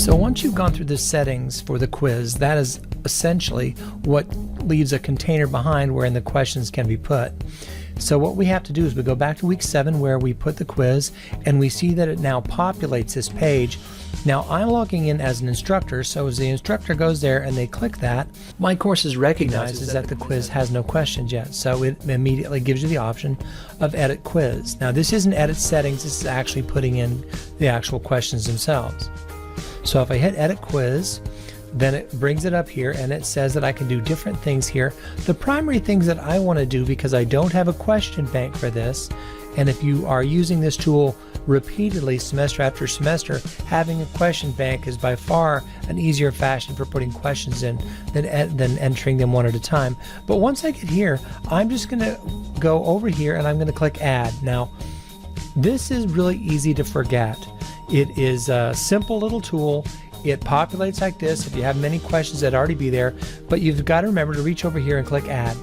So once you've gone through the settings for the quiz, that is essentially what leaves a container behind wherein the questions can be put. So what we have to do is we go back to week 7 where we put the quiz, and we see that it now populates this page. Now I'm logging in as an instructor, so as the instructor goes there and they click that, my courses recognizes that the quiz has no questions yet, so it immediately gives you the option of edit quiz. Now this isn't edit settings, this is actually putting in the actual questions themselves. So if I hit edit quiz, then it brings it up here and it says that I can do different things here. The primary things that I want to do, because I don't have a question bank for this, and if you are using this tool repeatedly semester after semester, having a question bank is by far an easier fashion for putting questions in than entering them one at a time. But once I get here, I'm just going to go over here and I'm going to click add. Now this is really easy to forget. It is a simple little tool. It populates like this if you have many questions that already be there, but you've got to remember to reach over here and click add.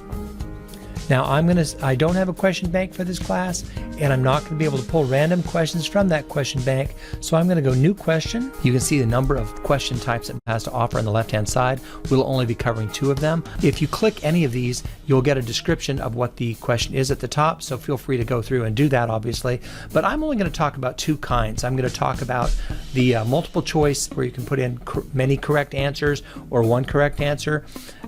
Now I don't have a question bank for this class, and I'm not going to be able to pull random questions from that question bank, so I'm going to go new question. You can see the number of question types it has to offer on the left hand side. We'll only be covering 2 of them. If you click any of these, you'll get a description of what the question is at the top, so feel free to go through and do that obviously, but I'm only going to talk about 2 kinds. I'm going to talk about the multiple choice where you can put in many correct answers or 1 correct answer,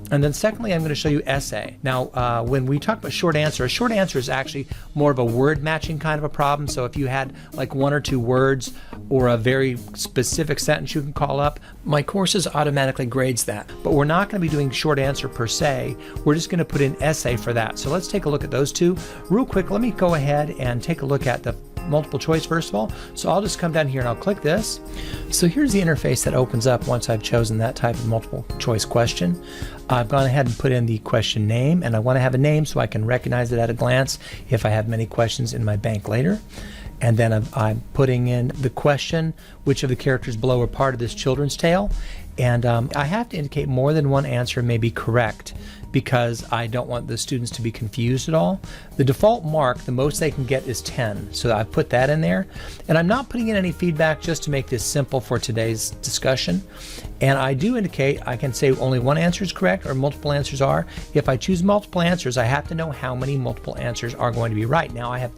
and then secondly I'm going to show you essay. Now when we talk about short answer, a short answer is actually more of a word matching kind of a problem. So if you had like 1 or 2 words or a very specific sentence you can call up, my courses automatically grades that. But we're not going to be doing short answer per se. We're just going to put in essay for that. So let's take a look at those 2 real quick. Let me go ahead and take a look at the multiple choice first of all. So I'll just come down here and I'll click this. So here's the interface that opens up once I've chosen that type of multiple choice question. I've gone ahead and put in the question name, and I want to have a name so I can recognize it at a glance if I have many questions in my bank later. And then I'm putting in the question, which of the characters below are part of this children's tale. And I have to indicate more than 1 answer may be correct because I don't want the students to be confused at all. The default mark, the most they can get is 10. So I've put that in there. And I'm not putting in any feedback just to make this simple for today's discussion. And I do indicate I can say only 1 answer is correct or multiple answers are. If I choose multiple answers, I have to know how many multiple answers are going to be right. Now I have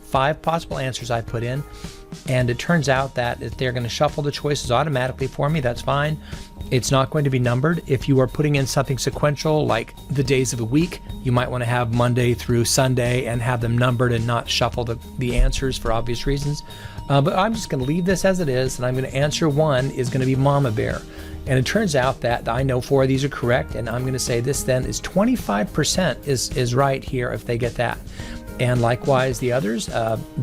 5 possible answers I put in, and it turns out that if they're going to shuffle the choices automatically for me, that's fine. It's not going to be numbered. If you are putting in something sequential like the days of the week, you might want to have Monday through Sunday and have them numbered and not shuffle the answers for obvious reasons. But I'm just going to leave this as it is, and I'm going to answer 1 is going to be Mama Bear. And it turns out that I know 4 of these are correct, and I'm going to say this then is 25% is right here if they get that. And likewise the others,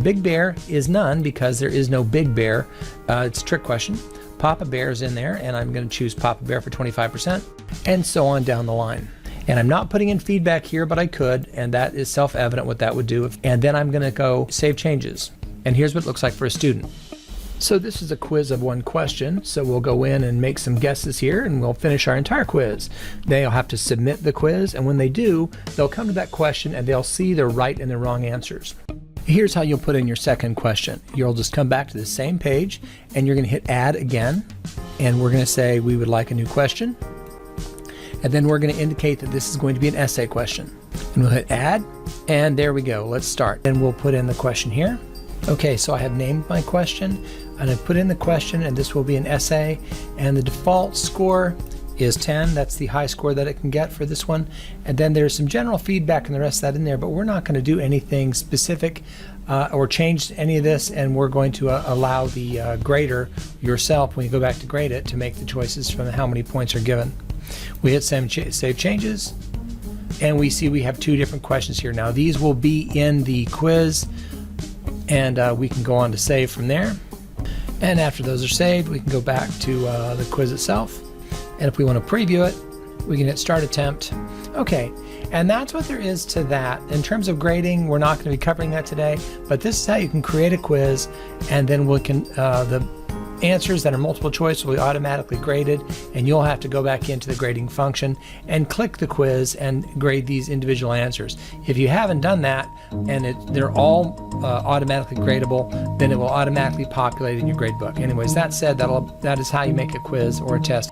Big Bear is none because there is no Big Bear. It's a trick question. Papa Bear is in there, and I'm going to choose Papa Bear for 25%, and so on down the line. And I'm not putting in feedback here, but I could, and that is self-evident what that would do. And then I'm going to go save changes. And here's what it looks like for a student. So this is a quiz of 1 question, so we'll go in and make some guesses here and we'll finish our entire quiz. They'll have to submit the quiz, and when they do, they'll come to that question and they'll see their right and their wrong answers. Here's how you'll put in your second question. You'll just come back to the same page and you're going to hit add again, and we're going to say we would like a new question, and then we're going to indicate that this is going to be an essay question, and we'll hit add, and there we go. Let's start, and we'll put in the question here. Okay, so I have named my question and I put in the question, and this will be an essay, and the default score is 10. That's the high score that it can get for this one. And then there's some general feedback and the rest of that in there, but we're not going to do anything specific or change any of this, and we're going to allow the grader yourself, when you go back to grade it, to make the choices from how many points are given. We hit save changes, and we see we have 2 different questions here. Now these will be in the quiz, and we can go on to save from there. And after those are saved, we can go back to the quiz itself. And if we want to preview it, we can hit start attempt. Okay, and that's what there is to that. In terms of grading, we're not going to be covering that today, but this is how you can create a quiz, and then we can the answers that are multiple choice will be automatically graded, and you'll have to go back into the grading function and click the quiz and grade these individual answers. If you haven't done that and they're all automatically gradable, then it will automatically populate in your gradebook. Anyways, that said, that is how you make a quiz or a test.